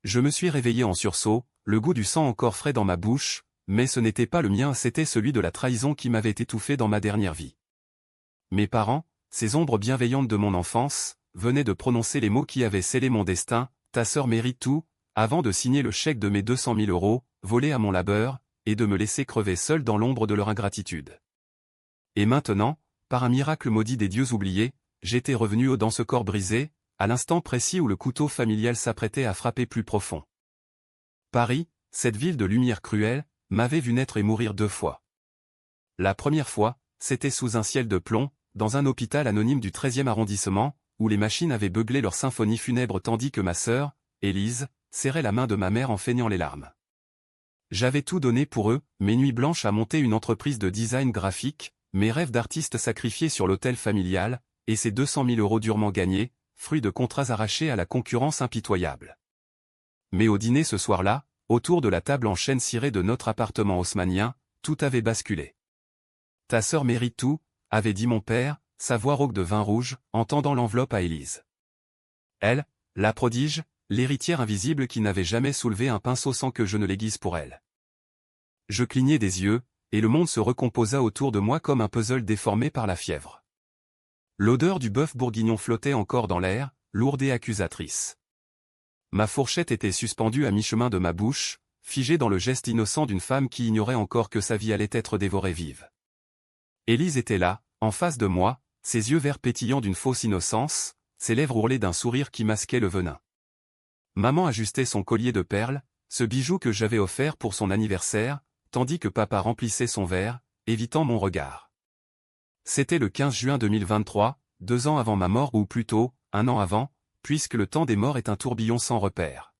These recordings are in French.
Je me suis réveillé en sursaut, le goût du sang encore frais dans ma bouche, mais ce n'était pas le mien, c'était celui de la trahison qui m'avait étouffé dans ma dernière vie. Mes parents, ces ombres bienveillantes de mon enfance, venaient de prononcer les mots qui avaient scellé mon destin: ta sœur mérite tout, avant de signer le chèque de mes 200 000 euros, volés à mon labeur, et de me laisser crever seul dans l'ombre de leur ingratitude. Et maintenant, par un miracle maudit des dieux oubliés, j'étais revenu dans ce corps brisé, à l'instant précis où le couteau familial s'apprêtait à frapper plus profond. Paris, cette ville de lumière cruelle, m'avait vu naître et mourir 2 fois. La première fois, c'était sous un ciel de plomb, dans un hôpital anonyme du 13e arrondissement, où les machines avaient beuglé leur symphonie funèbre tandis que ma sœur, Élise, serrait la main de ma mère en feignant les larmes. J'avais tout donné pour eux, mes nuits blanches à monter une entreprise de design graphique, mes rêves d'artiste sacrifiés sur l'autel familial, et ces 200 000 euros durement gagnés, fruit de contrats arrachés à la concurrence impitoyable. Mais au dîner ce soir-là, autour de la table en chêne cirée de notre appartement haussmannien, tout avait basculé. Ta sœur mérite tout, avait dit mon père, sa voix rauque de vin rouge, en tendant l'enveloppe à Élise. Elle, la prodige, l'héritière invisible qui n'avait jamais soulevé un pinceau sans que je ne l'aiguise pour elle. Je clignai des yeux, et le monde se recomposa autour de moi comme un puzzle déformé par la fièvre. L'odeur du bœuf bourguignon flottait encore dans l'air, lourde et accusatrice. Ma fourchette était suspendue à mi-chemin de ma bouche, figée dans le geste innocent d'une femme qui ignorait encore que sa vie allait être dévorée vive. Élise était là, en face de moi, ses yeux verts pétillants d'une fausse innocence, ses lèvres ourlées d'un sourire qui masquait le venin. Maman ajustait son collier de perles, ce bijou que j'avais offert pour son anniversaire, tandis que papa remplissait son verre, évitant mon regard. C'était le 15 juin 2023, 2 ans avant ma mort ou plutôt, 1 an avant, puisque le temps des morts est un tourbillon sans repère.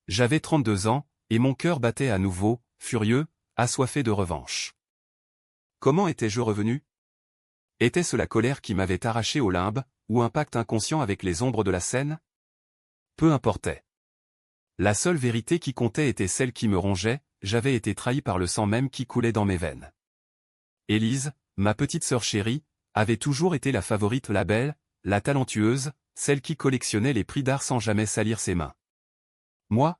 J'avais 32 ans, et mon cœur battait à nouveau, furieux, assoiffé de revanche. Comment étais-je revenu? Était-ce la colère qui m'avait arraché au limbe, ou un pacte inconscient avec les ombres de la scène? Peu importait. La seule vérité qui comptait était celle qui me rongeait, j'avais été trahi par le sang même qui coulait dans mes veines. Élise, ma petite sœur chérie, avait toujours été la favorite, la belle, la talentueuse, celle qui collectionnait les prix d'art sans jamais salir ses mains. Moi?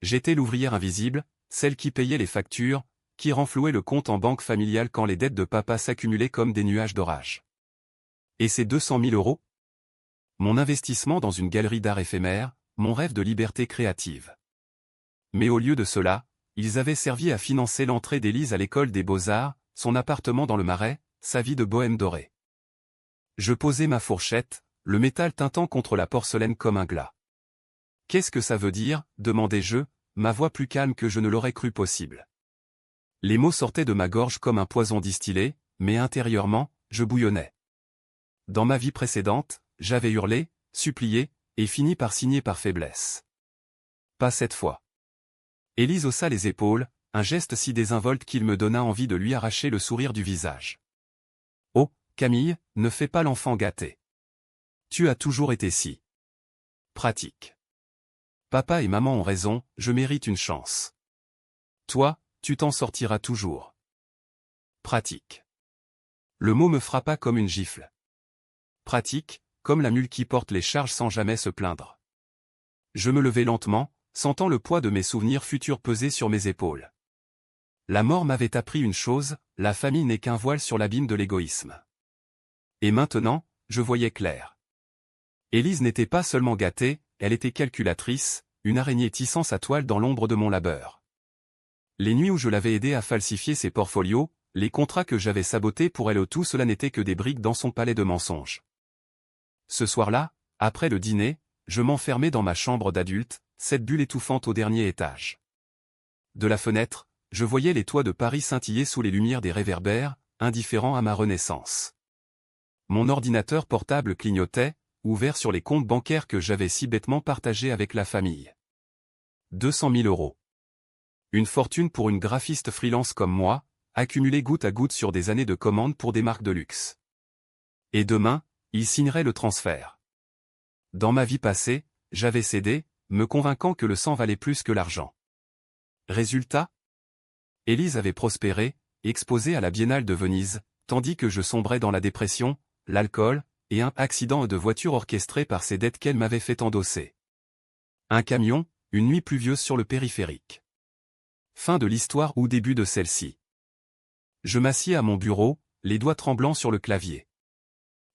J'étais l'ouvrière invisible, celle qui payait les factures, qui renflouait le compte en banque familiale quand les dettes de papa s'accumulaient comme des nuages d'orage. Et ces 200 000 euros? Mon investissement dans une galerie d'art éphémère, mon rêve de liberté créative. Mais au lieu de cela, ils avaient servi à financer l'entrée d'Élise à l'école des Beaux-Arts, son appartement dans le Marais, sa vie de bohème dorée. Je posai ma fourchette, le métal tintant contre la porcelaine comme un glas. « Qu'est-ce que ça veut dire ?» demandai-je, ma voix plus calme que je ne l'aurais cru possible. Les mots sortaient de ma gorge comme un poison distillé, mais intérieurement, je bouillonnais. Dans ma vie précédente, j'avais hurlé, supplié, et fini par signer par faiblesse. Pas cette fois. Élise haussa les épaules, un geste si désinvolte qu'il me donna envie de lui arracher le sourire du visage. « Oh, Camille, ne fais pas l'enfant gâté. Tu as toujours été si pratique. Papa et maman ont raison, je mérite une chance. Toi, tu t'en sortiras toujours. Pratique. » Le mot me frappa comme une gifle. Pratique, comme la mule qui porte les charges sans jamais se plaindre. Je me levai lentement, sentant le poids de mes souvenirs futurs peser sur mes épaules. La mort m'avait appris une chose, la famille n'est qu'un voile sur l'abîme de l'égoïsme. Et maintenant, je voyais clair. Élise n'était pas seulement gâtée, elle était calculatrice, une araignée tissant sa toile dans l'ombre de mon labeur. Les nuits où je l'avais aidée à falsifier ses portfolios, les contrats que j'avais sabotés pour elle, tout cela n'était que des briques dans son palais de mensonges. Ce soir-là, après le dîner, je m'enfermai dans ma chambre d'adulte, cette bulle étouffante au dernier étage. De la fenêtre, je voyais les toits de Paris scintiller sous les lumières des réverbères, indifférents à ma renaissance. Mon ordinateur portable clignotait, ouvert sur les comptes bancaires que j'avais si bêtement partagés avec la famille. 200 000 euros. Une fortune pour une graphiste freelance comme moi, accumulée goutte à goutte sur des années de commandes pour des marques de luxe. Et demain, il signerait le transfert. Dans ma vie passée, j'avais cédé, me convainquant que le sang valait plus que l'argent. Résultat? Élise avait prospéré, exposée à la Biennale de Venise, tandis que je sombrais dans la dépression, l'alcool, et un accident de voiture orchestré par ces dettes qu'elle m'avait fait endosser. Un camion, une nuit pluvieuse sur le périphérique. Fin de l'histoire ou début de celle-ci. Je m'assieds à mon bureau, les doigts tremblants sur le clavier.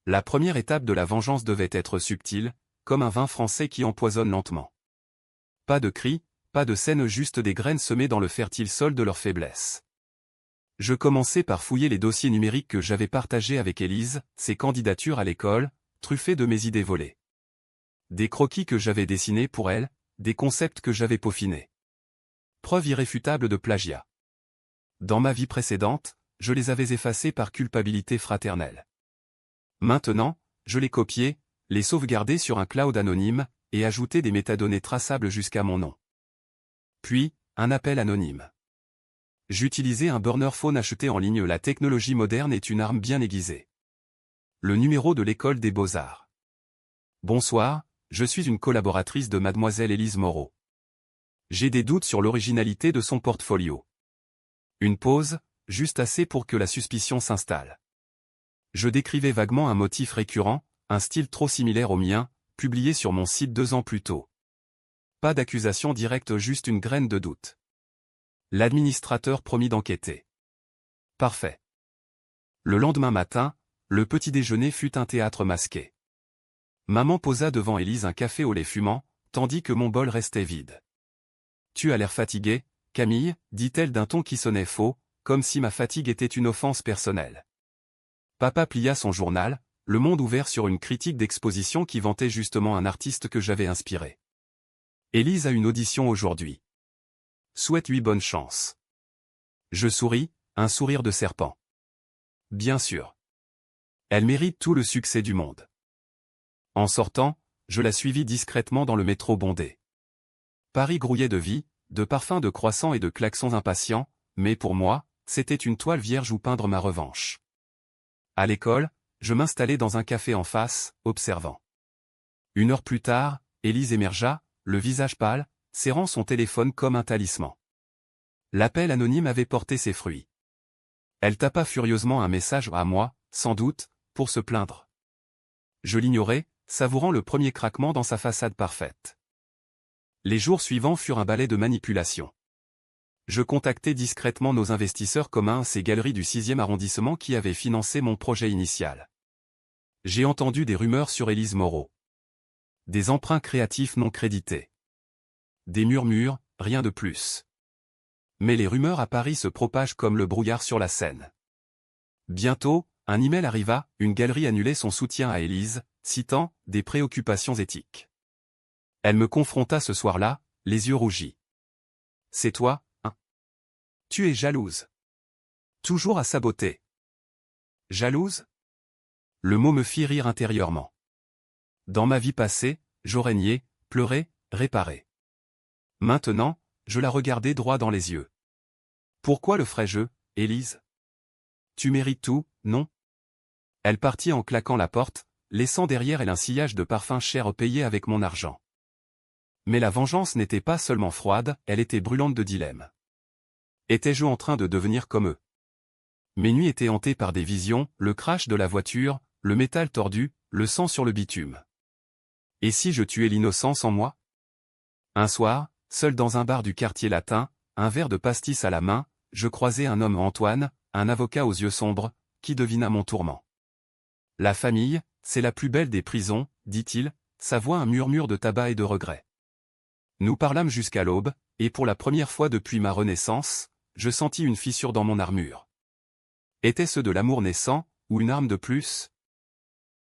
La première étape de la vengeance devait être subtile, comme un vin français qui empoisonne lentement. Pas de cris, pas de scène, juste des graines semées dans le fertile sol de leur faiblesse. Je commençais par fouiller les dossiers numériques que j'avais partagés avec Élise, ses candidatures à l'école, truffées de mes idées volées. Des croquis que j'avais dessinés pour elle, des concepts que j'avais peaufinés. Preuve irréfutable de plagiat. Dans ma vie précédente, je les avais effacés par culpabilité fraternelle. Maintenant, je les copiais, les sauvegardais sur un cloud anonyme, et ajoutais des métadonnées traçables jusqu'à mon nom. Puis, un appel anonyme. J'utilisais un burner phone acheté en ligne. La technologie moderne est une arme bien aiguisée. Le numéro de l'école des beaux-arts. Bonsoir, je suis une collaboratrice de mademoiselle Élise Moreau. J'ai des doutes sur l'originalité de son portfolio. Une pause, juste assez pour que la suspicion s'installe. Je décrivais vaguement un motif récurrent, un style trop similaire au mien, publié sur mon site 2 ans plus tôt. Pas d'accusation directe, juste une graine de doute. L'administrateur promit d'enquêter. Parfait. Le lendemain matin, le petit déjeuner fut un théâtre masqué. Maman posa devant Élise un café au lait fumant, tandis que mon bol restait vide. « Tu as l'air fatigué, Camille » dit-elle d'un ton qui sonnait faux, comme si ma fatigue était une offense personnelle. Papa plia son journal, Le Monde ouvert sur une critique d'exposition qui vantait justement un artiste que j'avais inspiré. Élise a une audition aujourd'hui. Souhaite-lui bonne chance. Je souris, un sourire de serpent. Bien sûr. Elle mérite tout le succès du monde. En sortant, je la suivis discrètement dans le métro bondé. Paris grouillait de vie, de parfums de croissants et de klaxons impatients, mais pour moi, c'était une toile vierge où peindre ma revanche. À l'école, je m'installai dans un café en face, observant. 1 heure plus tard, Élise émergea, le visage pâle, serrant son téléphone comme un talisman. L'appel anonyme avait porté ses fruits. Elle tapa furieusement un message à moi, sans doute, pour se plaindre. Je l'ignorais, savourant le premier craquement dans sa façade parfaite. Les jours suivants furent un balai de manipulation. Je contactai discrètement nos investisseurs communs, ces galeries du 6e arrondissement qui avaient financé mon projet initial. J'ai entendu des rumeurs sur Élise Moreau. Des emprunts créatifs non crédités. Des murmures, rien de plus. Mais les rumeurs à Paris se propagent comme le brouillard sur la Seine. Bientôt, un email arriva, une galerie annulait son soutien à Élise, citant « des préoccupations éthiques ». Elle me confronta ce soir-là, les yeux rougis. « C'est toi, hein? Tu es jalouse. Toujours à saboter. » Jalouse? Le mot me fit rire intérieurement. Dans ma vie passée, j'aurais nié, pleuré, réparé. Maintenant, je la regardais droit dans les yeux. Pourquoi le ferais-je, Élise? Tu mérites tout, non? Elle partit en claquant la porte, laissant derrière elle un sillage de parfums chers payés avec mon argent. Mais la vengeance n'était pas seulement froide, elle était brûlante de dilemmes. Étais-je en train de devenir comme eux? Mes nuits étaient hantées par des visions, le crash de la voiture, le métal tordu, le sang sur le bitume. Et si je tuais l'innocence en moi? Un soir, seul dans un bar du quartier latin, un verre de pastis à la main, je croisai un homme, Antoine, un avocat aux yeux sombres, qui devina mon tourment. La famille, c'est la plus belle des prisons, dit-il, sa voix un murmure de tabac et de regret. Nous parlâmes jusqu'à l'aube, et pour la première fois depuis ma renaissance, je sentis une fissure dans mon armure. Était-ce de l'amour naissant, ou une arme de plus?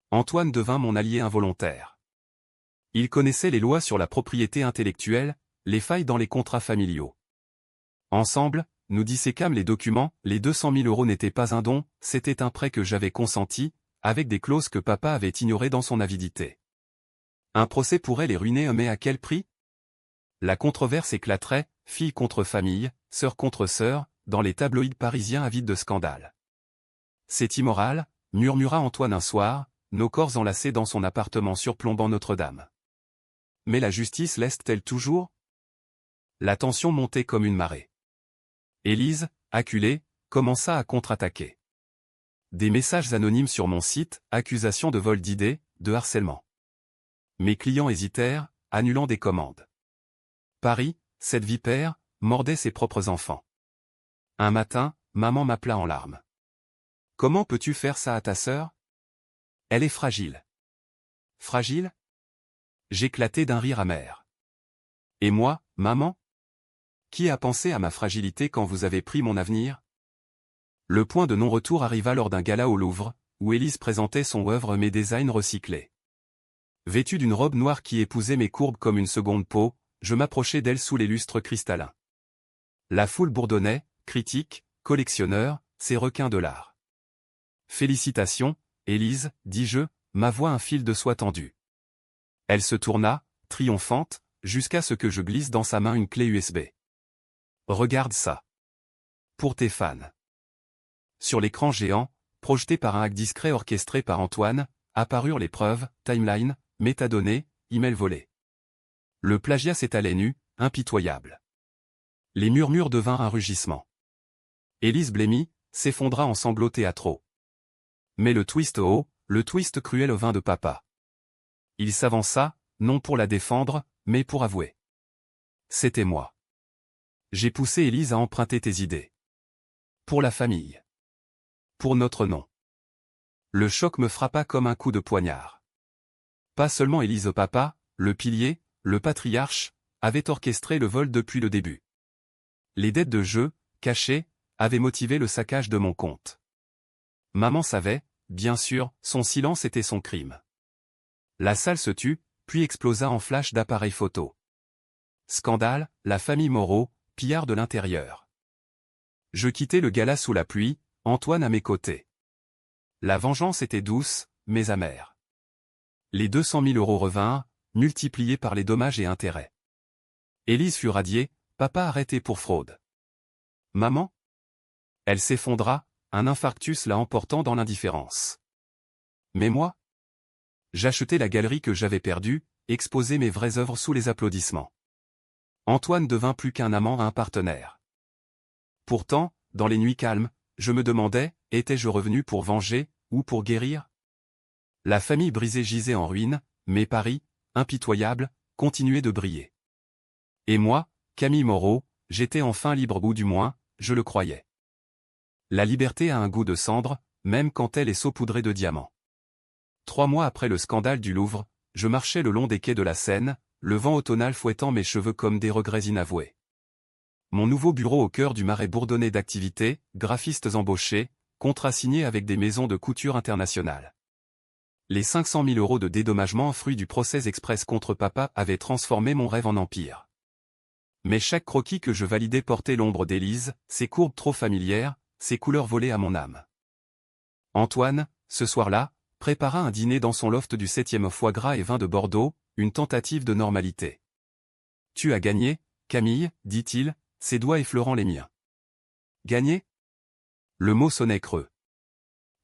Antoine devint mon allié involontaire. Il connaissait les lois sur la propriété intellectuelle, les failles dans les contrats familiaux. Ensemble, nous disséquâmes les documents, les 200 000 € n'étaient pas un don, c'était un prêt que j'avais consenti, avec des clauses que papa avait ignorées dans son avidité. Un procès pourrait les ruiner, mais à quel prix? La controverse éclaterait, fille contre famille, sœur contre sœur, dans les tabloïds parisiens avides de scandales. C'est immoral, murmura Antoine un soir, nos corps enlacés dans son appartement surplombant Notre-Dame. Mais la justice laisse-t-elle toujours? La tension montait comme une marée. Élise, acculée, commença à contre-attaquer. Des messages anonymes sur mon site, accusations de vol d'idées, de harcèlement. Mes clients hésitèrent, annulant des commandes. Paris, cette vipère, mordait ses propres enfants. Un matin, maman m'appela en larmes. « Comment peux-tu faire ça à ta sœur? Elle est fragile. » « Fragile ?» J'éclatai d'un rire amer. « Et moi, maman? Qui a pensé à ma fragilité quand vous avez pris mon avenir? » Le point de non-retour arriva lors d'un gala au Louvre, où Élise présentait son œuvre Mes designs recyclés. Vêtue d'une robe noire qui épousait mes courbes comme une seconde peau, je m'approchai d'elle sous les lustres cristallins. La foule bourdonnait, critique, collectionneur, ces requins de l'art. « Félicitations, Élise, dis-je, ma voix un fil de soie tendue. » Elle se tourna, triomphante, jusqu'à ce que je glisse dans sa main une clé USB. « Regarde ça. Pour tes fans. » Sur l'écran géant, projeté par un hack discret orchestré par Antoine, apparurent les preuves, timeline, métadonnées, email volés. Le plagiat s'étalait nu, impitoyable. Les murmures devinrent un rugissement. Élise blêmie, s'effondra en sanglots théâtraux. Mais le twist haut, le twist cruel au vin de papa. Il s'avança, non pour la défendre, mais pour avouer. C'était moi. J'ai poussé Élise à emprunter tes idées. Pour la famille. Pour notre nom. Le choc me frappa comme un coup de poignard. Pas seulement Élise papa, le pilier, le patriarche, avait orchestré le vol depuis le début. Les dettes de jeu, cachées, avaient motivé le saccage de mon compte. Maman savait, bien sûr, son silence était son crime. La salle se tut, puis explosa en flash d'appareils photo. Scandale, la famille Moreau, pillard de l'intérieur. Je quittai le gala sous la pluie, Antoine à mes côtés. La vengeance était douce, mais amère. Les 200 000 € revinrent, multipliés par les dommages et intérêts. Élise fut radiée, papa arrêté pour fraude. Maman? Elle s'effondra, un infarctus la emportant dans l'indifférence. Mais moi? J'achetai la galerie que j'avais perdue, exposai mes vraies œuvres sous les applaudissements. Antoine devint plus qu'un amant, un partenaire. Pourtant, dans les nuits calmes, je me demandais, étais-je revenu pour venger, ou pour guérir? La famille brisée gisait en ruine, mais Paris, impitoyable, continuait de briller. Et moi, Camille Moreau, j'étais enfin libre, ou du moins, je le croyais. La liberté a un goût de cendre, même quand elle est saupoudrée de diamants. 3 mois après le scandale du Louvre, je marchais le long des quais de la Seine, le vent automnal fouettant mes cheveux comme des regrets inavoués. Mon nouveau bureau au cœur du marais bourdonnait d'activités, graphistes embauchés, contrats signés avec des maisons de couture internationales. Les 500 000 € de dédommagement fruit du procès express contre papa avaient transformé mon rêve en empire. Mais chaque croquis que je validais portait l'ombre d'Élise, ses courbes trop familières, ses couleurs volées à mon âme. Antoine, ce soir-là, prépara un dîner dans son loft du 7e foie gras et vin de Bordeaux, une tentative de normalité. « Tu as gagné, Camille, dit-il, ses doigts effleurant les miens. « Gagné ?» Le mot sonnait creux.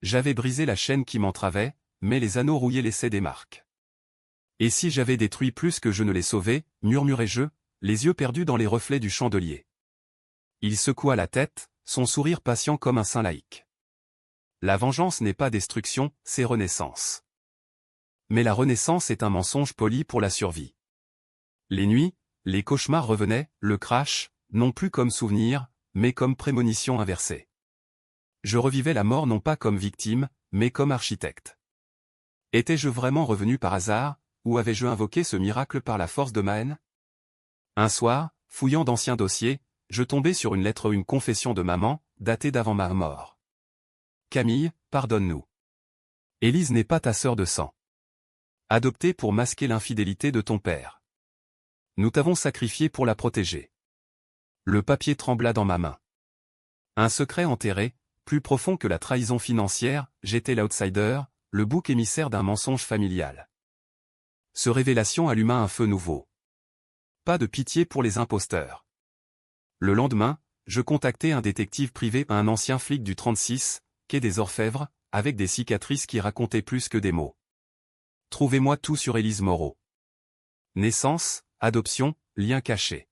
J'avais brisé la chaîne qui m'entravait, mais les anneaux rouillés laissaient des marques. « Et si j'avais détruit plus que je ne l'ai sauvé, murmurai-je, les yeux perdus dans les reflets du chandelier. Il secoua la tête, son sourire patient comme un saint laïc. La vengeance n'est pas destruction, c'est renaissance. Mais la renaissance est un mensonge poli pour la survie. Les nuits, les cauchemars revenaient, le crash, non plus comme souvenir, mais comme prémonition inversée. Je revivais la mort non pas comme victime, mais comme architecte. Étais-je vraiment revenu par hasard, ou avais-je invoqué ce miracle par la force de ma haine? Un soir, fouillant d'anciens dossiers, je tombai sur une lettre, une confession de maman, datée d'avant ma mort. Camille, pardonne-nous. Élise n'est pas ta sœur de sang. Adoptée pour masquer l'infidélité de ton père. Nous t'avons sacrifié pour la protéger. Le papier trembla dans ma main. Un secret enterré, plus profond que la trahison financière, j'étais l'outsider, le bouc émissaire d'un mensonge familial. Ce révélation alluma un feu nouveau. Pas de pitié pour les imposteurs. Le lendemain, je contactai un détective privé, un ancien flic du 36, quai des Orfèvres, avec des cicatrices qui racontaient plus que des mots. Trouvez-moi tout sur Élise Moreau. Naissance, adoption, lien caché.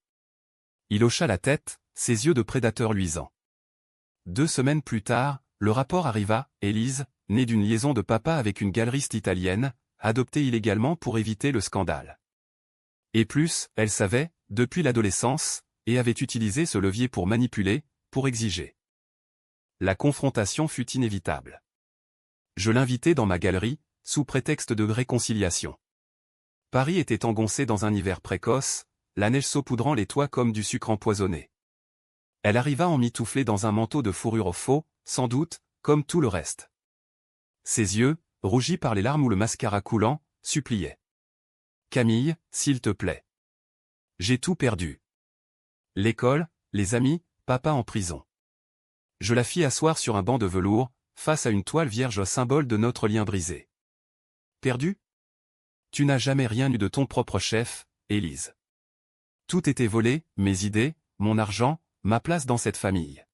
Il hocha la tête, ses yeux de prédateur luisants. 2 semaines plus tard, le rapport arriva, Élise, née d'une liaison de papa avec une galeriste italienne, adoptée illégalement pour éviter le scandale. Et plus, elle savait, depuis l'adolescence, et avait utilisé ce levier pour manipuler, pour exiger. La confrontation fut inévitable. Je l'invitai dans ma galerie, sous prétexte de réconciliation. Paris était engoncé dans un hiver précoce, la neige saupoudrant les toits comme du sucre empoisonné. Elle arriva emmitouflée dans un manteau de fourrure faux, sans doute, comme tout le reste. Ses yeux, rougis par les larmes ou le mascara coulant, suppliaient. « Camille, s'il te plaît. J'ai tout perdu. L'école, les amis, papa en prison. » Je la fis asseoir sur un banc de velours, face à une toile vierge symbole de notre lien brisé. « Perdu ? Tu n'as jamais rien eu de ton propre chef, Élise. Tout était volé, mes idées, mon argent, ma place dans cette famille. »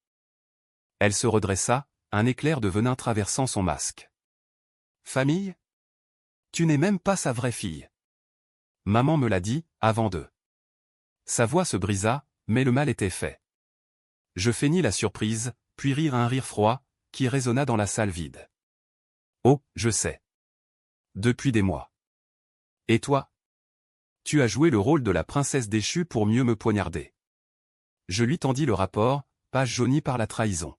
Elle se redressa, un éclair de venin traversant son masque. « Famille ? Tu n'es même pas sa vraie fille. Maman me l'a dit, avant de... » Sa voix se brisa, mais le mal était fait. Je feignis la surprise, puis rire un rire froid, qui résonna dans la salle vide. « Oh, je sais. Depuis des mois. Et toi ? Tu as joué le rôle de la princesse déchue pour mieux me poignarder. » Je lui tendis le rapport, page jaunie par la trahison.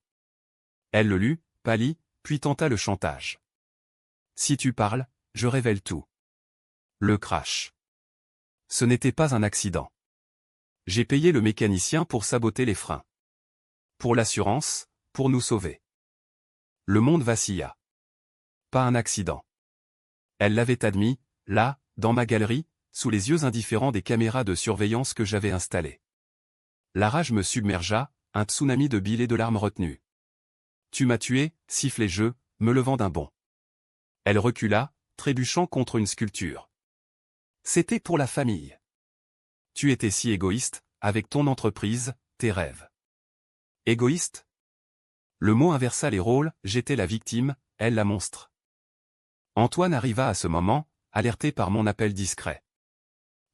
Elle le lut, pâlit, puis tenta le chantage. « Si tu parles, je révèle tout. » Le crash. Ce n'était pas un accident. J'ai payé le mécanicien pour saboter les freins. Pour l'assurance, pour nous sauver. Le monde vacilla. Pas un accident. Elle l'avait admis, là, dans ma galerie, sous les yeux indifférents des caméras de surveillance que j'avais installées. La rage me submergea, un tsunami de bile et de larmes retenues. « Tu m'as tué » sifflai-je, me levant d'un bond. Elle recula, trébuchant contre une sculpture. « C'était pour la famille. Tu étais si égoïste, avec ton entreprise, tes rêves. » Égoïste ? Le mot inversa les rôles, j'étais la victime, elle la monstre. Antoine arriva à ce moment, alerté par mon appel discret.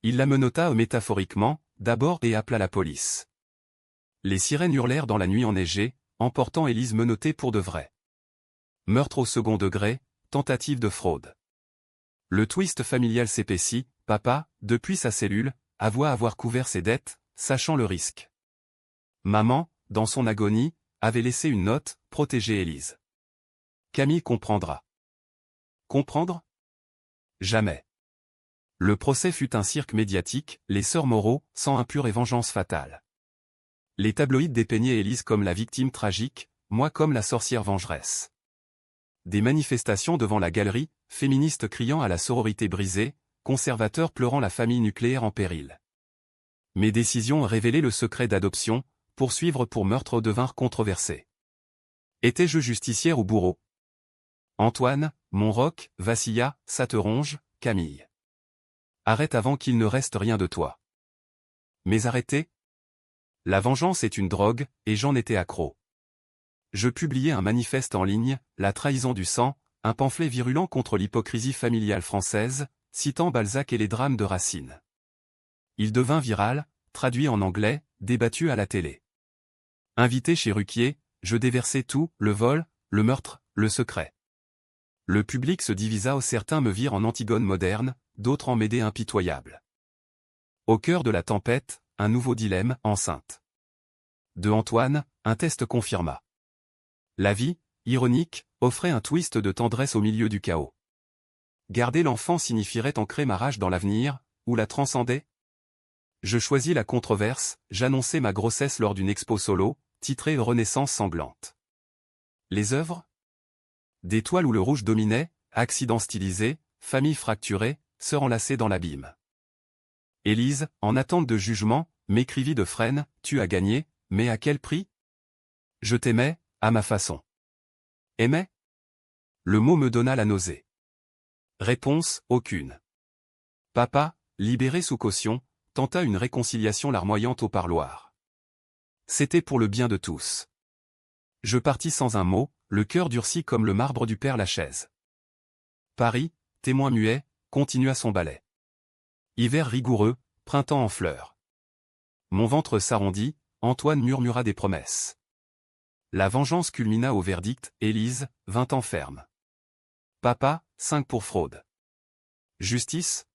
Il la menotta métaphoriquement, d'abord et appela la police. Les sirènes hurlèrent dans la nuit enneigée, emportant Élise menottée pour de vrai. Meurtre au second degré, tentative de fraude. Le twist familial s'épaissit, papa, depuis sa cellule, avoua avoir couvert ses dettes, sachant le risque. Maman, dans son agonie, avait laissé une note, protéger Élise. Camille comprendra. Comprendre ? Jamais. Le procès fut un cirque médiatique, les sœurs Moreau, sang impur et vengeance fatale. Les tabloïds dépeignaient Élise comme la victime tragique, moi comme la sorcière vengeresse. Des manifestations devant la galerie, féministes criant à la sororité brisée, conservateurs pleurant la famille nucléaire en péril. Mes décisions révélaient le secret d'adoption, poursuivre pour meurtre devinrent controversées. Étais-je justicière ou bourreau ? Antoine, mon roc, vacilla, ça te ronge, Camille. Arrête avant qu'il ne reste rien de toi. Mais arrêtez ? La vengeance est une drogue, et j'en étais accro. Je publiai un manifeste en ligne, La trahison du sang, un pamphlet virulent contre l'hypocrisie familiale française, citant Balzac et les drames de Racine. Il devint viral, traduit en anglais, débattu à la télé. Invité chez Ruquier, je déversai tout, le vol, le meurtre, le secret. Le public se divisa, certains me virent en Antigone moderne, d'autres en Médée impitoyable. Au cœur de la tempête, un nouveau dilemme, enceinte. De Antoine, un test confirma. La vie, ironique, offrait un twist de tendresse au milieu du chaos. Garder l'enfant signifierait ancrer ma rage dans l'avenir, ou la transcender ? Je choisis la controverse, j'annonçai ma grossesse lors d'une expo solo, titrée Renaissance sanglante. Les œuvres ? Des toiles où le rouge dominait, accidents stylisés, famille fracturée, sœurs enlacées dans l'abîme. Élise, en attente de jugement, m'écrivit de Fresnes, tu as gagné, mais à quel prix ? Je t'aimais, à ma façon. Aimais ? Le mot me donna la nausée. Réponse, aucune. Papa, libéré sous caution, tenta une réconciliation larmoyante au parloir. C'était pour le bien de tous. Je partis sans un mot, le cœur durci comme le marbre du Père Lachaise. Paris, témoin muet, continua son ballet. Hiver rigoureux, printemps en fleurs. Mon ventre s'arrondit, Antoine murmura des promesses. La vengeance culmina au verdict, Élise, 20 ans ferme. Papa, 5 pour fraude. Justice ?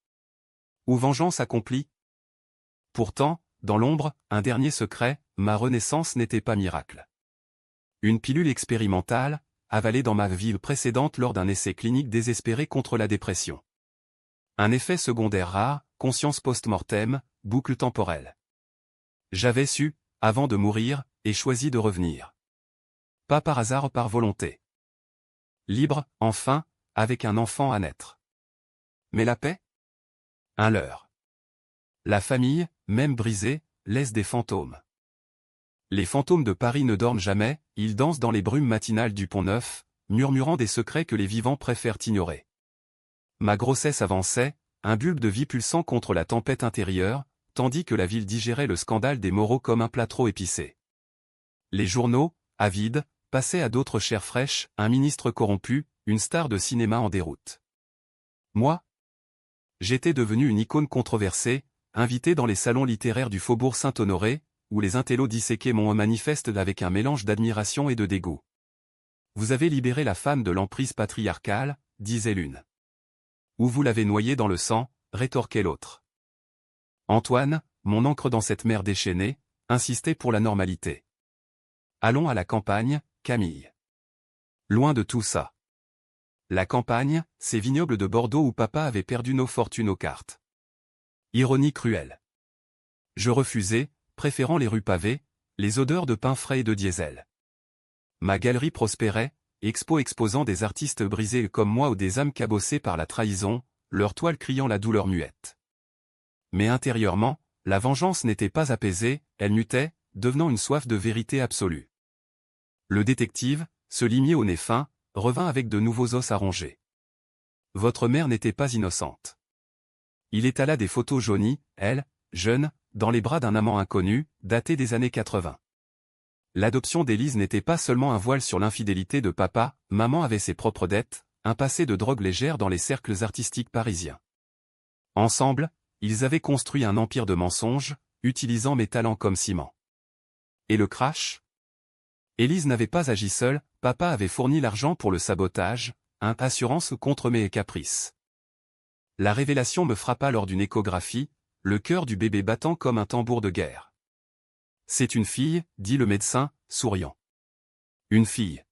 Ou vengeance accomplie ? Pourtant, dans l'ombre, un dernier secret, ma renaissance n'était pas miracle. Une pilule expérimentale, avalée dans ma vie précédente lors d'un essai clinique désespéré contre la dépression. Un effet secondaire rare, conscience post-mortem, boucle temporelle. J'avais su, avant de mourir, et choisi de revenir. Pas par hasard, par volonté. Libre, enfin, avec un enfant à naître. Mais la paix? Un leurre. La famille, même brisée, laisse des fantômes. Les fantômes de Paris ne dorment jamais, ils dansent dans les brumes matinales du Pont-Neuf, murmurant des secrets que les vivants préfèrent ignorer. Ma grossesse avançait, un bulbe de vie pulsant contre la tempête intérieure, tandis que la ville digérait le scandale des Moreau comme un plat trop épicé. Les journaux, avides, passaient à d'autres chairs fraîches, un ministre corrompu, une star de cinéma en déroute. Moi? J'étais devenu une icône controversée, invité dans les salons littéraires du Faubourg Saint-Honoré, où les intellos disséquaient mon manifeste avec un mélange d'admiration et de dégoût. Vous avez libéré la femme de l'emprise patriarcale, disait l'une. Ou vous l'avez noyée dans le sang, rétorquait l'autre. Antoine, mon ancre dans cette mer déchaînée, insistait pour la normalité. Allons à la campagne, Camille. Loin de tout ça. La campagne, ces vignobles de Bordeaux où papa avait perdu nos fortunes aux cartes. Ironie cruelle. Je refusais, préférant les rues pavées, les odeurs de pain frais et de diesel. Ma galerie prospérait, exposant des artistes brisés comme moi ou des âmes cabossées par la trahison, leurs toiles criant la douleur muette. Mais intérieurement, la vengeance n'était pas apaisée, elle mutait, devenant une soif de vérité absolue. Le détective, ce limier au nez fin, revint avec de nouveaux os à ronger. Votre mère n'était pas innocente. Il étala des photos jaunies, elle, jeune, dans les bras d'un amant inconnu, daté des années 80. L'adoption d'Élise n'était pas seulement un voile sur l'infidélité de papa, maman avait ses propres dettes, un passé de drogue légère dans les cercles artistiques parisiens. Ensemble, ils avaient construit un empire de mensonges, utilisant mes talents comme ciment. Et le crash? Élise n'avait pas agi seule, papa avait fourni l'argent pour le sabotage, assurance contre mes caprices. La révélation me frappa lors d'une échographie, le cœur du bébé battant comme un tambour de guerre. C'est une fille, dit le médecin, souriant. Une fille.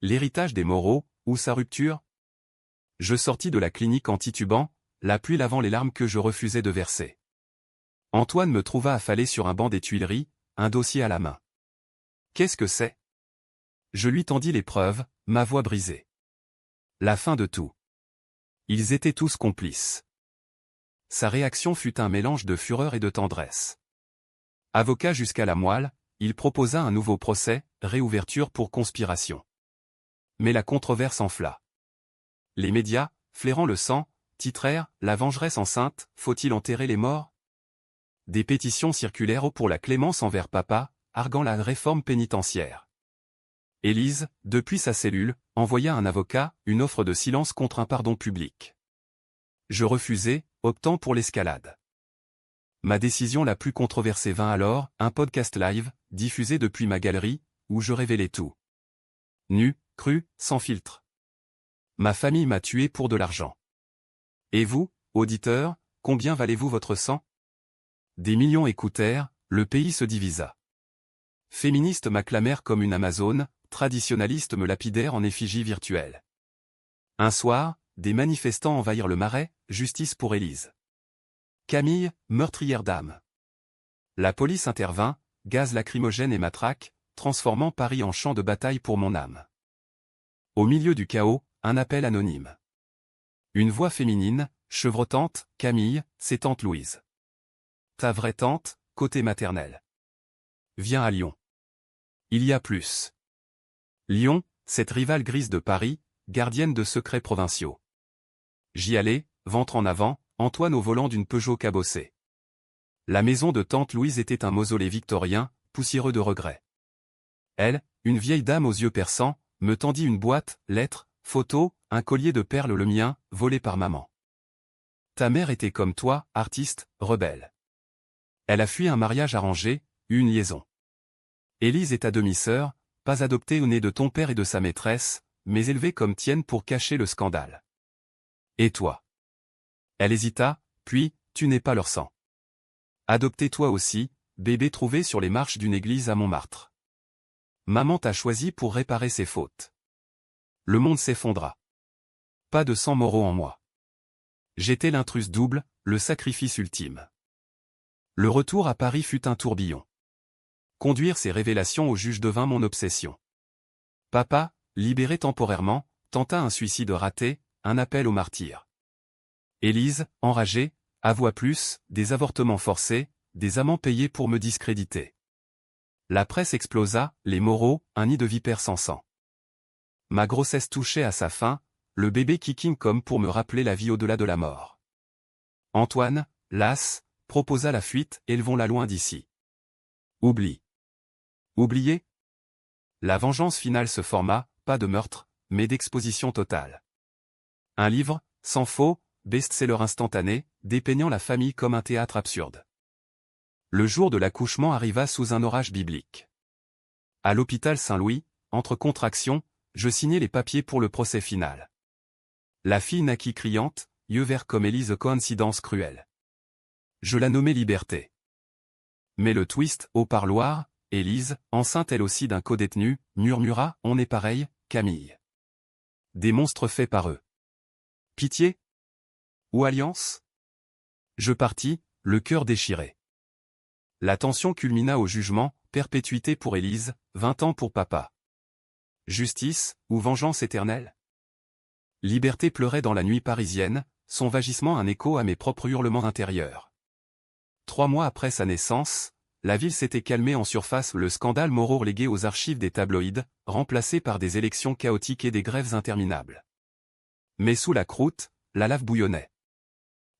L'héritage des Moreau, ou sa rupture? Je sortis de la clinique en titubant, la pluie lavant les larmes que je refusais de verser. Antoine me trouva affalé sur un banc des Tuileries, un dossier à la main. Qu'est-ce que c'est? Je lui tendis les preuves, ma voix brisée. La fin de tout. Ils étaient tous complices. Sa réaction fut un mélange de fureur et de tendresse. Avocat jusqu'à la moelle, il proposa un nouveau procès, réouverture pour conspiration. Mais la controverse enfla. Les médias, flairant le sang, titrèrent « La vengeresse enceinte, faut-il enterrer les morts ?» Des pétitions circulèrent pour la clémence envers papa, arguant la réforme pénitentiaire. Élise, depuis sa cellule, envoya un avocat, une offre de silence contre un pardon public. Je refusai, optant pour l'escalade. Ma décision la plus controversée vint alors, un podcast live, diffusé depuis ma galerie, où je révélais tout. Nu, cru, sans filtre. Ma famille m'a tué pour de l'argent. Et vous, auditeurs, combien valez-vous votre sang? Des millions écoutèrent, le pays se divisa. Féministes m'acclamèrent comme une Amazone, traditionalistes me lapidèrent en effigie virtuelle. Un soir, des manifestants envahirent le Marais, justice pour Élise. Camille, meurtrière d'âme. La police intervint, gaz lacrymogène et matraque, transformant Paris en champ de bataille pour mon âme. Au milieu du chaos, un appel anonyme. Une voix féminine, chevrotante, Camille, c'est tante Louise. Ta vraie tante, côté maternel. Viens à Lyon. Il y a plus. Lyon, cette rivale grise de Paris, gardienne de secrets provinciaux. J'y allais, ventre en avant, Antoine au volant d'une Peugeot cabossée. La maison de tante Louise était un mausolée victorien, poussiéreux de regrets. Elle, une vieille dame aux yeux perçants, me tendit une boîte, lettres, photos, un collier de perles le mien, volé par maman. Ta mère était comme toi, artiste, rebelle. Elle a fui un mariage arrangé, une liaison. Élise est ta demi-sœur, pas adoptée au nez de ton père et de sa maîtresse, mais élevée comme tienne pour cacher le scandale. Et toi? Elle hésita, puis, tu n'es pas leur sang. Adopté toi aussi, bébé trouvé sur les marches d'une église à Montmartre. Maman t'a choisi pour réparer ses fautes. Le monde s'effondra. Pas de sang moraux en moi. J'étais l'intrus double, le sacrifice ultime. Le retour à Paris fut un tourbillon. Conduire ces révélations au juge devint mon obsession. Papa, libéré temporairement, tenta un suicide raté, un appel au martyr. Élise, enragée, avoua plus, des avortements forcés, des amants payés pour me discréditer. La presse explosa, les moraux, un nid de vipères sans sang. Ma grossesse touchait à sa fin, le bébé kicking comme pour me rappeler la vie au-delà de la mort. Antoine, las, proposa la fuite, élevons-la loin d'ici. Oublie. Oublier? La vengeance finale se forma, pas de meurtre, mais d'exposition totale. Un livre, sans faux, best-seller instantané, dépeignant la famille comme un théâtre absurde. Le jour de l'accouchement arriva sous un orage biblique. À l'hôpital Saint-Louis, entre contractions, je signai les papiers pour le procès final. La fille naquit criante, yeux verts comme Élise, coïncidence cruelle. Je la nommai Liberté. Mais le twist, au parloir, Élise, enceinte elle aussi d'un codétenu, murmura « On est pareil, Camille. » Des monstres faits par eux. Pitié? Ou alliance? Je partis, le cœur déchiré. La tension culmina au jugement, perpétuité pour Élise, 20 ans pour papa. Justice, ou vengeance éternelle? Liberté pleurait dans la nuit parisienne, son vagissement un écho à mes propres hurlements intérieurs. 3 mois après sa naissance, la ville s'était calmée en surface, le scandale Moreau relégué aux archives des tabloïds, remplacé par des élections chaotiques et des grèves interminables. Mais sous la croûte, la lave bouillonnait.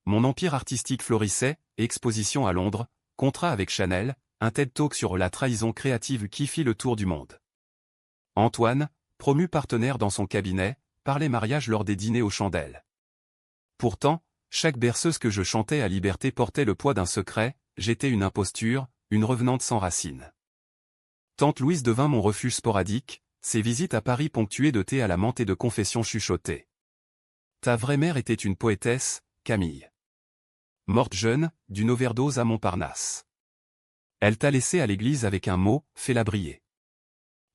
Mon empire artistique florissait, exposition à Londres, contrat avec Chanel, un TED Talk sur la trahison créative qui fit le tour du monde. Antoine, promu partenaire dans son cabinet, parlait mariage lors des dîners aux chandelles. Pourtant, chaque berceuse que je chantais à Liberté portait le poids d'un secret, j'étais une imposture, une revenante sans racines. Tante Louise devint mon refuge sporadique, ses visites à Paris ponctuées de thé à la menthe et de confessions chuchotées. Ta vraie mère était une poétesse, Camille. Morte jeune, d'une overdose à Montparnasse. Elle t'a laissé à l'église avec un mot, fais-la briller.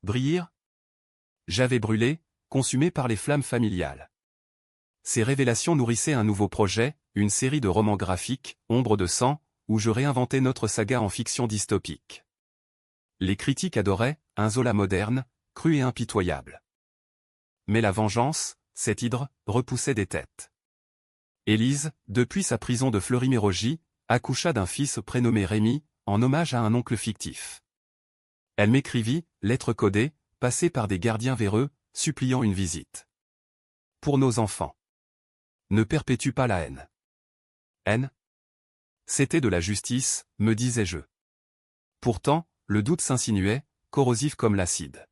Briller? J'avais brûlé, consumé par les flammes familiales. Ces révélations nourrissaient un nouveau projet, une série de romans graphiques, Ombre de sang, où je réinventais notre saga en fiction dystopique. Les critiques adoraient, un Zola moderne, cru et impitoyable. Mais la vengeance, cette hydre, repoussait des têtes. Élise, depuis sa prison de Fleury-Mérogis, accoucha d'un fils prénommé Rémi, en hommage à un oncle fictif. Elle m'écrivit, lettre codée, passée par des gardiens véreux, suppliant une visite. Pour nos enfants. Ne perpétue pas la haine. Haine? C'était de la justice, me disais-je. Pourtant, le doute s'insinuait, corrosif comme l'acide.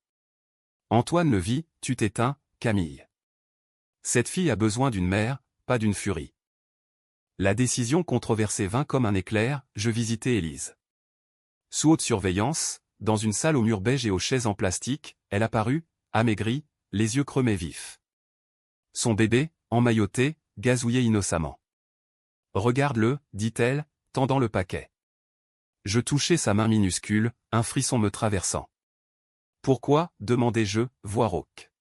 Antoine le vit, tu t'éteins, Camille. Cette fille a besoin d'une mère, pas d'une furie. La décision controversée vint comme un éclair, je visitais Élise. Sous haute surveillance, dans une salle aux murs beige et aux chaises en plastique, elle apparut, amaigrie, les yeux cremés vifs. Son bébé, emmailloté, gazouillait innocemment. Regarde-le, dit-elle, tendant le paquet. Je touchai sa main minuscule, un frisson me traversant. Pourquoi, demandai-je, voix rauque.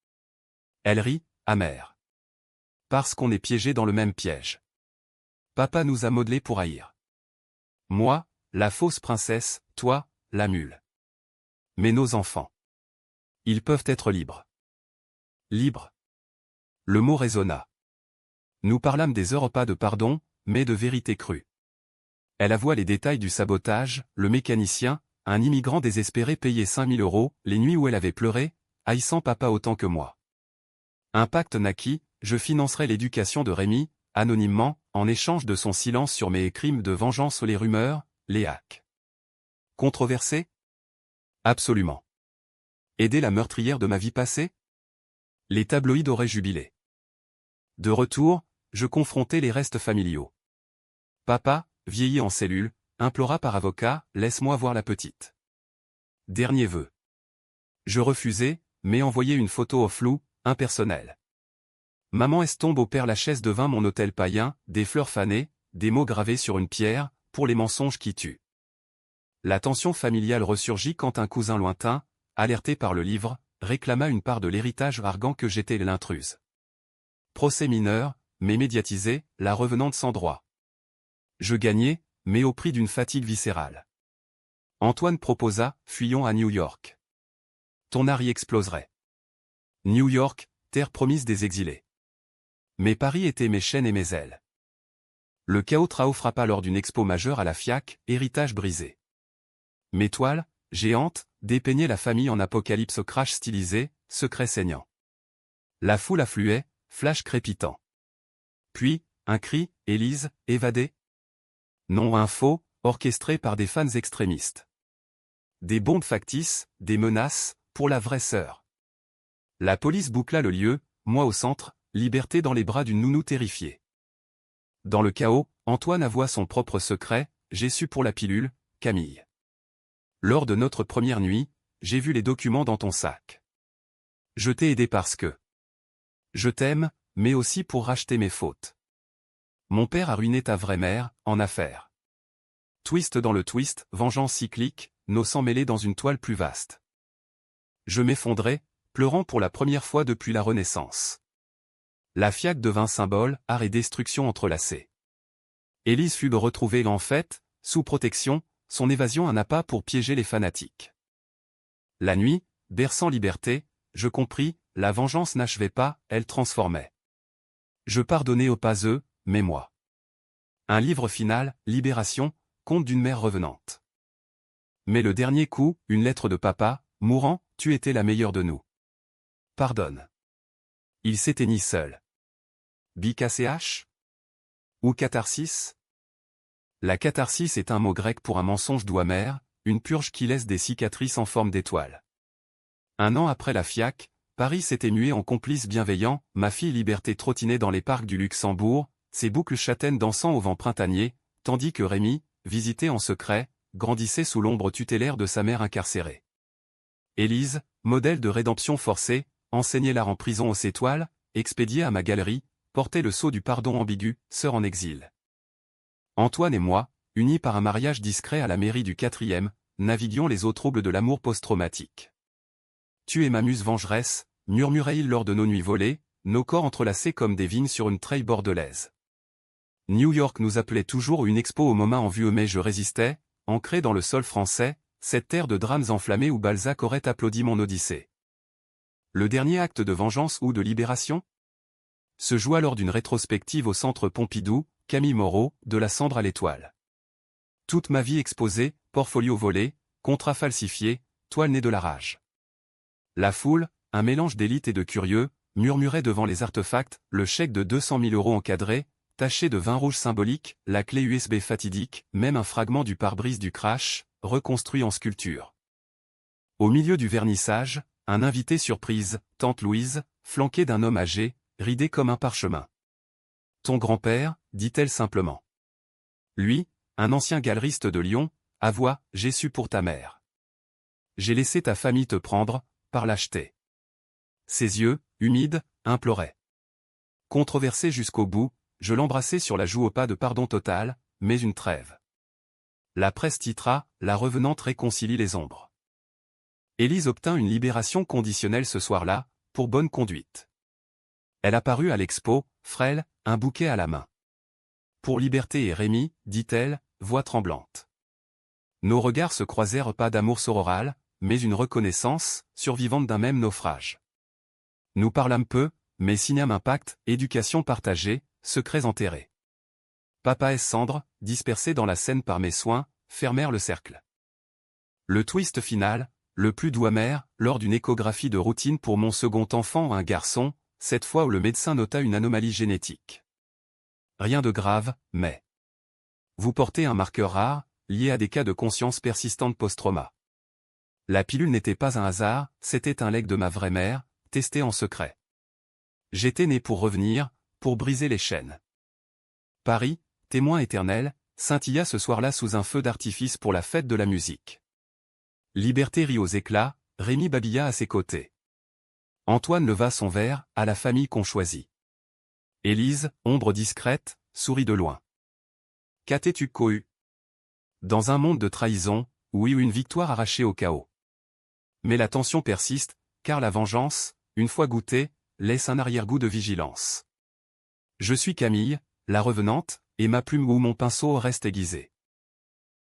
Elle rit, amère. Parce qu'on est piégé dans le même piège. Papa nous a modelés pour haïr. Moi, la fausse princesse, toi, la mule. Mais nos enfants. Ils peuvent être libres. Libres. Le mot résonna. Nous parlâmes des heures pas de pardon, mais de vérité crue. Elle avoua les détails du sabotage, le mécanicien, un immigrant désespéré payé 5000 €, les nuits où elle avait pleuré, haïssant papa autant que moi. Un pacte naquit, je financerai l'éducation de Rémi, anonymement, en échange de son silence sur mes crimes de vengeance, les rumeurs, les hacks. Controversé? Absolument. Aider la meurtrière de ma vie passée? Les tabloïds auraient jubilé. De retour, je confrontai les restes familiaux. Papa, vieilli en cellule, implora par avocat, laisse-moi voir la petite. Dernier vœu. Je refusai, mais envoyai une photo au flou, impersonnelle. Maman estombe au Père Lachaise devint mon hôtel païen, des fleurs fanées, des mots gravés sur une pierre, pour les mensonges qui tuent. La tension familiale ressurgit quand un cousin lointain, alerté par le livre, réclama une part de l'héritage arguant que j'étais l'intruse. Procès mineur, mais médiatisé, la revenante sans droit. Je gagnais, mais au prix d'une fatigue viscérale. Antoine proposa, fuyons à New York. Ton art y exploserait. New York, terre promise des exilés. Mais Paris était mes chaînes et mes ailes. Le chaos Trao frappa lors d'une expo majeure à la FIAC, héritage brisé. Mes toiles, géantes, dépeignaient la famille en apocalypse au crash stylisé, secret saignant. La foule affluait, flash crépitant. Puis, un cri, Élise, évadée. Non, un faux, orchestré par des fans extrémistes. Des bombes factices, des menaces, pour la vraie sœur. La police boucla le lieu, moi au centre, liberté dans les bras d'une nounou terrifiée. Dans le chaos, Antoine avoua son propre secret, j'ai su pour la pilule, Camille. Lors de notre première nuit, j'ai vu les documents dans ton sac. Je t'ai aidé parce que je t'aime, mais aussi pour racheter mes fautes. Mon père a ruiné ta vraie mère, en affaires. Twist dans le twist, vengeance cyclique, nos sangs mêlés dans une toile plus vaste. Je m'effondrais, pleurant pour la première fois depuis la Renaissance. La FIAC devint symbole, art et destruction entrelacés. Élise fut retrouvée en fait, sous protection, son évasion un appât pour piéger les fanatiques. La nuit, berçant liberté, je compris, la vengeance n'achevait pas, elle transformait. Je pardonnais aux pas eux, mais moi. Un livre final, Libération, conte d'une mère revenante. Mais le dernier coup, une lettre de papa, mourant, tu étais la meilleure de nous. Pardonne. Il s'éteignit seul. BKCH? Ou catharsis? La catharsis est un mot grec pour un mensonge doux amer, une purge qui laisse des cicatrices en forme d'étoiles. Un an après la FIAC, Paris s'était mué en complice bienveillant, ma fille Liberté trottinait dans les parcs du Luxembourg, ses boucles châtaines dansant au vent printanier, tandis que Rémi, visité en secret, grandissait sous l'ombre tutélaire de sa mère incarcérée. Élise, modèle de rédemption forcée, enseignait l'art en prison aux étoiles, expédiée à ma galerie, portait le sceau du pardon ambigu, sœur en exil. Antoine et moi, unis par un mariage discret à la mairie du 4e, naviguions les eaux troubles de l'amour post-traumatique. Tu es ma muse vengeresse, murmurait-il lors de nos nuits volées, nos corps entrelacés comme des vignes sur une treille bordelaise. New York nous appelait toujours une expo au moment en vue mais je résistais, ancré dans le sol français, cette terre de drames enflammés où Balzac aurait applaudi mon Odyssée. Le dernier acte de vengeance ou de libération se joua lors d'une rétrospective au Centre Pompidou, Camille Moreau, de la cendre à l'étoile. Toute ma vie exposée, portfolio volé, contrat falsifié, toile née de la rage. La foule, un mélange d'élite et de curieux, murmurait devant les artefacts, le chèque de 200 000 € encadré, taché de vin rouge symbolique, la clé USB fatidique, même un fragment du pare-brise du crash, reconstruit en sculpture. Au milieu du vernissage, un invité surprise, Tante Louise, flanquée d'un homme âgé, ridé comme un parchemin. Ton grand-père, dit-elle simplement. Lui, un ancien galeriste de Lyon, avoua, j'ai su pour ta mère. J'ai laissé ta famille te prendre, par lâcheté. Ses yeux, humides, imploraient. Controversé jusqu'au bout, je l'embrassai sur la joue au pas de pardon total, mais une trêve. La presse titra, la revenante réconcilie les ombres. Élise obtint une libération conditionnelle ce soir-là, pour bonne conduite. Elle apparut à l'expo, frêle, un bouquet à la main. Pour Liberté et Rémi, dit-elle, voix tremblante. Nos regards se croisèrent pas d'amour sororal, mais une reconnaissance, survivante d'un même naufrage. Nous parlâmes peu, mais signâmes un pacte, éducation partagée, secrets enterrés. Papa et Cendre, dispersés dans la Seine par mes soins, fermèrent le cercle. Le twist final, le plus doux amer, lors d'une échographie de routine pour mon second enfant, un garçon, cette fois où le médecin nota une anomalie génétique. Rien de grave, mais vous portez un marqueur rare, lié à des cas de conscience persistante post-trauma. La pilule n'était pas un hasard, c'était un legs de ma vraie mère, testé en secret. J'étais né pour revenir, pour briser les chaînes. Paris, témoin éternel, scintilla ce soir-là sous un feu d'artifice pour la fête de la musique. Liberté rit aux éclats, Rémi babilla à ses côtés. Antoine leva son verre, à la famille qu'on choisit. Élise, ombre discrète, sourit de loin. Qu'as-tu cohu? Dans un monde de trahison, oui ou une victoire arrachée au chaos. Mais la tension persiste, car la vengeance, une fois goûtée, laisse un arrière-goût de vigilance. Je suis Camille, la revenante, et ma plume ou mon pinceau reste aiguisé.